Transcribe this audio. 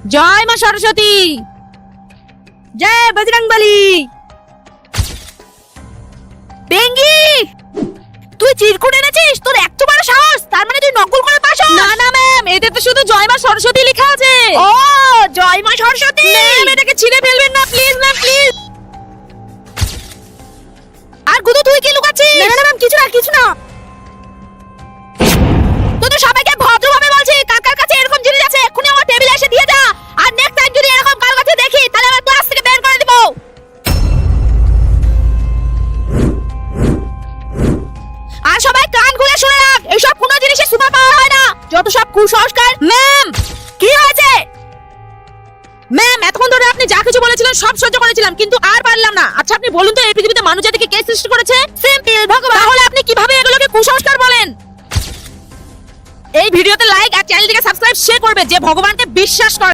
জয় মা সরস্বতী, জয় বজরংবলী। বেঙ্গি, তুই চিরকুট এনেছিস? তোর এত বড় সাহস! তার মানে তুই নকল করে পাস? না না ম্যাম, এতে তো শুধু জয় মা সরস্বতী লেখা আছে। ও, জয় মা সরস্বতী। ম্যাম, এটাকে ছিঁড়ে ফেলবেন না প্লিজ ম্যাম, প্লিজ। আর গুদু, তুই কি লুকাচ্ছিস? না না ম্যাম, কিছু না কিছু না। তোদের সবাইকে ভদ্রভাবে বলছি, কার কার কাছে এরকম জিনিস আছে এক্ষুনি আমার টেবিলে এসে দিয়ে যা। আর নেক্সট টাইম যদি এরকম কার কাছে দেখি তাহলে আমার ক্লাস থেকে বের করে দিব। আর সবাই কান খুলে শুনে রাখ, এইসব কোনো জিনিসে সুপার পাওয়ার হয় না, যত সব কুসংস্কার। ম্যাম, কি হয়েছে? ম্যাম, এতক্ষণ ধরে আপনি যা কিছু বলেছিলেন সব সহ্য করেছিলাম, কিন্তু আর পারলাম না। আচ্ছা আপনি বলুন তো, এই পৃথিবীতে মানুষ জাতিকে কে সৃষ্টি করেছে? সিম্পল, ভগবান। তাহলে আপনি কিভাবে এগুলোকে কুসংস্কার বলেন? এই ভিডিওতে লাইক আর চ্যানেলটিকে সাবস্ক্রাইব সে করবে যে ভগবানকে বিশ্বাস করে।